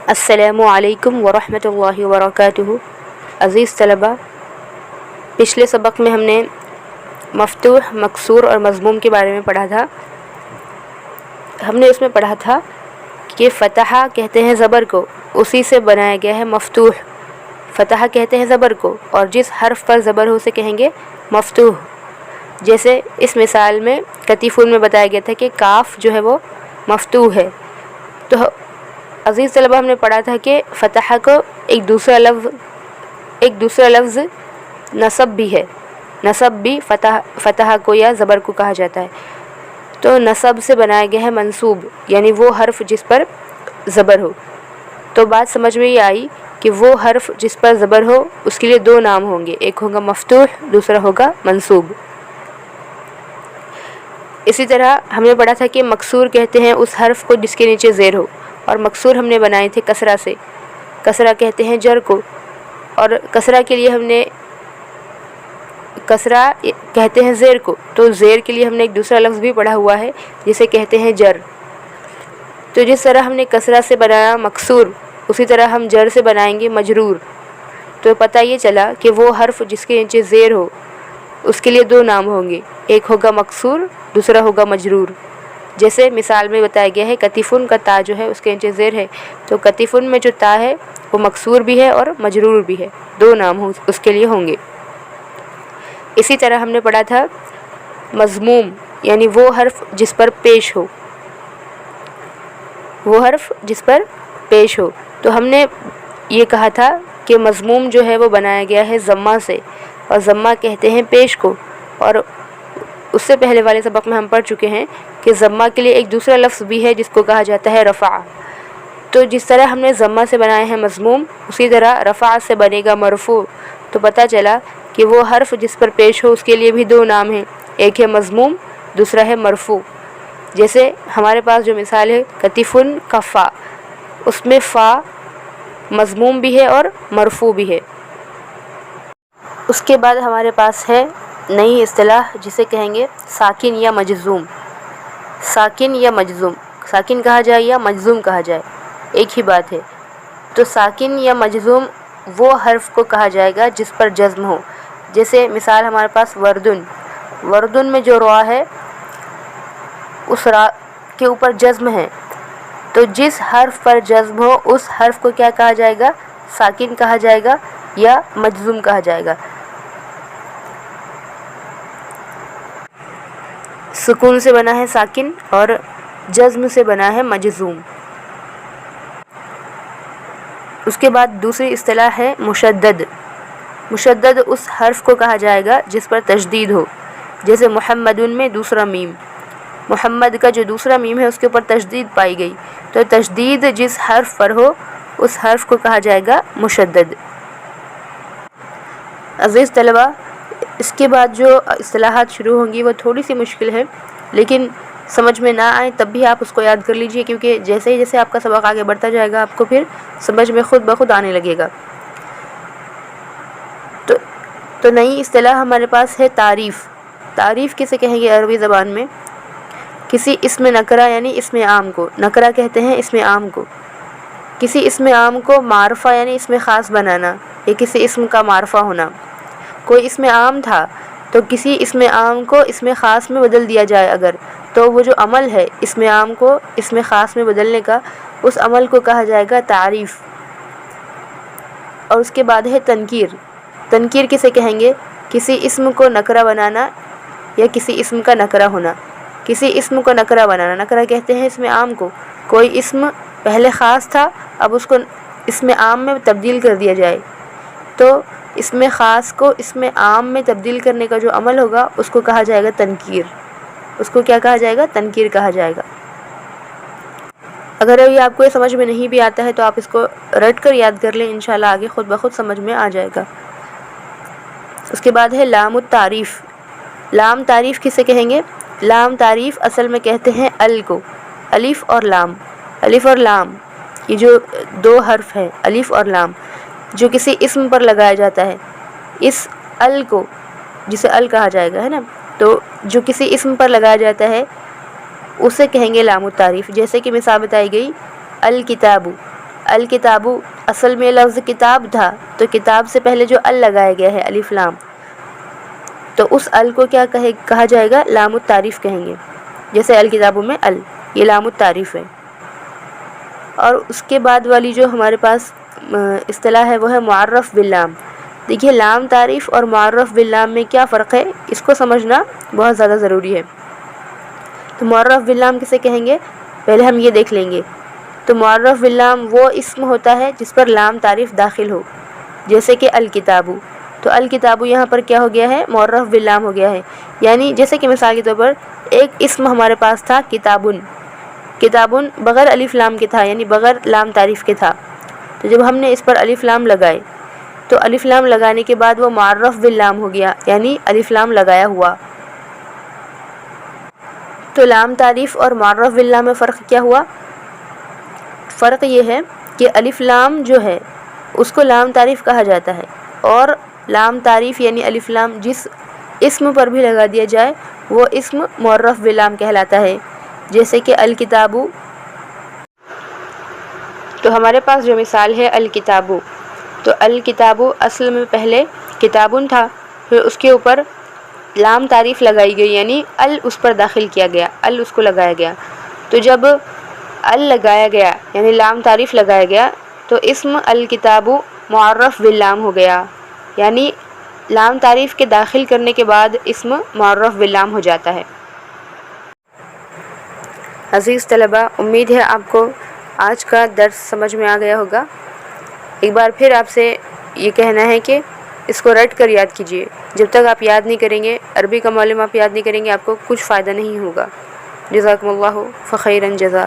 السلام علیکم ورحمۃ اللہ وبرکاتہ۔ عزیز طلبہ، پچھلے سبق میں ہم نے مفتوح، مکسور اور مضموم کے بارے میں پڑھا تھا۔ ہم نے اس میں پڑھا تھا کہ فتح کہتے ہیں زبر کو، اسی سے بنایا گیا ہے مفتوح۔ فتح کہتے ہیں زبر کو، اور جس حرف پر زبر ہو اسے کہیں گے مفتوح۔ جیسے اس مثال میں کتیفون میں بتایا گیا تھا کہ کاف جو ہے وہ مفتوح ہے۔ تو عزیز طلبہ، ہم نے پڑھا تھا کہ فتح کو ایک دوسرا لفظ نصب بھی ہے۔ نصب بھی فتح کو یا زبر کو کہا جاتا ہے۔ تو نصب سے بنایا گیا ہے منصوب، یعنی وہ حرف جس پر زبر ہو۔ تو بات سمجھ میں یہ آئی کہ وہ حرف جس پر زبر ہو اس کے لیے دو نام ہوں گے، ایک ہوگا مفتوح، دوسرا ہوگا منصوب۔ اسی طرح ہم نے پڑھا تھا کہ مکسور کہتے ہیں اس حرف کو جس کے نیچے زیر ہو، اور مکسور ہم نے بنائے تھے کسرہ سے۔ کسرہ کہتے ہیں جر کو، اور کسرہ کے لیے ہم نے کسرہ کہتے ہیں زیر کو، تو زیر کے لیے ہم نے ایک دوسرا لفظ بھی پڑھا ہوا ہے جسے کہتے ہیں جر۔ تو جس طرح ہم نے کسرہ سے بنایا مکسور، اسی طرح ہم جر سے بنائیں گے مجرور۔ تو پتہ یہ چلا کہ وہ حرف جس کے نیچے زیر ہو اس کے لیے دو نام ہوں گے، ایک ہوگا مکسور، دوسرا ہوگا مجرور۔ جیسے مثال میں بتایا گیا ہے کتیفن کا تا جو ہے اس کے نیچے زیر ہے، تو کتیفن میں جو تا ہے وہ مکسور بھی ہے اور مجرور بھی ہے، دو نام اس کے لیے ہوں گے۔ اسی طرح ہم نے پڑھا تھا مضموم، یعنی وہ حرف جس پر پیش ہو، وہ حرف جس پر پیش ہو۔ تو ہم نے یہ کہا تھا کہ مضموم جو ہے وہ بنایا گیا ہے ضمہ سے، اور ضمہ کہتے ہیں پیش کو، اور اس سے پہلے والے سبق میں ہم پڑھ چکے ہیں کہ ضمہ کے لیے ایک دوسرا لفظ بھی ہے جس کو کہا جاتا ہے رفع۔ تو جس طرح ہم نے ضمہ سے بنائے ہیں مضموم، اسی طرح رفع سے بنے گا مرفوع۔ تو پتہ چلا کہ وہ حرف جس پر پیش ہو اس کے لیے بھی دو نام ہیں، ایک ہے مضموم، دوسرا ہے مرفوع۔ جیسے ہمارے پاس جو مثال ہے کتیفن کا فا، اس میں فا مضموم بھی ہے اور مرفوع بھی ہے۔ اس کے بعد ہمارے پاس ہے نئی اصطلاح جسے کہیں گے ساکن یا مجزوم۔ ساکن یا مجزوم، ساکن کہا جائے یا مجزوم کہا جائے، ایک ہی بات ہے۔ تو ساکن یا مجزوم وہ حرف کو کہا جائے گا جس پر جزم ہو۔ جیسے مثال ہمارے پاس وردن، وردن میں جو را ہے اس را کے اوپر جزم ہے، تو جس حرف پر جزم ہو اس حرف کو کیا کہا جائے گا؟ ساکن کہا جائے گا یا مجزوم کہا جائے گا۔ سکون سے بنا ہے ساکن اور جزم سے بنا ہے مجزوم۔ اس کے بعد دوسری اصطلاح ہے مشدد۔ مشدد اس حرف کو کہا جائے گا جس پر تشدید ہو۔ جیسے محمدن میں دوسرا میم، محمد کا جو دوسرا میم ہے اس کے اوپر تشدید پائی گئی، تو تشدید جس حرف پر ہو اس حرف کو کہا جائے گا مشدد۔ عزیز طلبہ، اس کے بعد جو اصطلاحات شروع ہوں گی وہ تھوڑی سی مشکل ہے، لیکن سمجھ میں نہ آئے تب بھی آپ اس کو یاد کر لیجئے، کیونکہ جیسے آپ کا سبق آگے بڑھتا جائے گا آپ کو پھر سمجھ میں خود بخود آنے لگے گا۔ تو نئی اصطلاح ہمارے پاس ہے تعریف۔ تعریف کسے کہیں گے عربی زبان میں؟ کسی اسم نکرہ یعنی اسم عام کو، نکرہ کہتے ہیں اسم عام کو۔ کسی اسم عام کو معرفہ یعنی اسم خاص بنانا، یا کسی اسم کا معرفہ ہونا۔ کوئی اسم عام تھا تو کسی اسم عام کو اسم خاص میں بدل دیا جائے اگر، تو وہ جو عمل ہے اسم عام کو اسم خاص میں بدلنے کا، اس عمل کو کہا جائے گا تعریف۔ اور اس کے بعد ہے تنکیر۔ تنکیر کسے کہیں گے؟ کسی اسم کو نکرہ بنانا یا کسی اسم کا نکرہ ہونا۔ کسی اسم کو نکرہ بنانا، نکرہ کہتے ہیں اسم عام کو۔ کوئی اسم پہلے خاص تھا، اب اس کو اسم عام میں تبدیل کر دیا جائے، تو اسم خاص کو اسم عام میں تبدیل کرنے کا جو عمل ہوگا اس کو کہا جائے گا تنکیر۔ اس کو کیا کہا جائے گا؟ تنکیر کہا جائے گا۔ اگر یہ آپ کو یہ سمجھ میں نہیں بھی آتا ہے تو آپ اس کو رٹ کر یاد کر لیں، انشاءاللہ آگے خود بخود سمجھ میں آ جائے گا۔ اس کے بعد ہے لام التعریف۔ لام تعریف کسے کہیں گے؟ لام تعریف اصل میں کہتے ہیں ال کو، الف اور لام۔ الف اور لام یہ جو دو حرف ہیں الف اور لام، جو کسی اسم پر لگایا جاتا ہے، اس ال کو جسے ال کہا جائے گا، ہے نا، تو جو کسی اسم پر لگایا جاتا ہے اسے کہیں گے لام التعریف۔ جیسے کہ مثال بتائی گئی الکتاب، الکتابو اصل میں لفظ کتاب تھا، تو کتاب سے پہلے جو ال لگایا گیا ہے الف لام، تو اس ال کو کیا کہا جائے گا؟ لام التعریف کہیں گے، جیسے الکتابو میں ال، یہ لام التعریف ہے۔ اور اس کے بعد والی جو ہمارے پاس اصطلاح ہے وہ ہے معرف باللام۔ دیکھیے لام تعریف اور معرف باللام میں کیا فرق ہے، اس کو سمجھنا بہت زیادہ ضروری ہے۔ تو معرف باللام کسے کہیں گے، پہلے ہم یہ دیکھ لیں گے۔ تو معرف باللام وہ اسم ہوتا ہے جس پر لام تعریف داخل ہو، جیسے کہ الکتابو، تو الکتابو یہاں پر کیا ہو گیا ہے؟ معرف باللام ہو گیا ہے۔ یعنی جیسے کہ مثال کے طور پر ایک اسم ہمارے پاس تھا کتابن، کتابن بغیر الف لام کے تھا، یعنی بغیر لام تعریف کے تھا، تو جب ہم نے اس پر الف لام لگائے تو الف لام لگانے کے بعد وہ معرف باللام ہو گیا، یعنی الف لام لگایا ہوا۔ تو لام تعریف اور معرف باللام میں فرق کیا ہوا؟ فرق یہ ہے کہ الف لام جو ہے اس کو لام تعریف کہا جاتا ہے، اور لام تعریف یعنی الف لام جس اسم پر بھی لگا دیا جائے وہ اسم معرف باللام کہلاتا ہے، جیسے کہ الکتابو۔ تو ہمارے پاس جو مثال ہے الکتابو، تو الکتابو اصل میں پہلے کتابن تھا، پھر اس کے اوپر لام تعریف لگائی گئی، یعنی ال اس پر داخل کیا گیا، ال اس کو لگایا گیا۔ تو جب ال لگایا گیا یعنی لام تعریف لگایا گیا تو اسم الکتابو معرف باللام ہو گیا، یعنی لام تعریف کے داخل کرنے کے بعد اسم معرف باللام ہو جاتا ہے۔ عزیز طلباء، امید ہے آپ کو آج کا درس سمجھ میں آ گیا ہوگا۔ ایک بار پھر آپ سے یہ کہنا ہے کہ اس کو رٹ کر یاد کیجیے، جب تک آپ یاد نہیں کریں گے، عربی کا معلوم آپ یاد نہیں کریں گے، آپ کو کچھ فائدہ نہیں ہوگا۔ جزاکم اللہ فخیرا جزا۔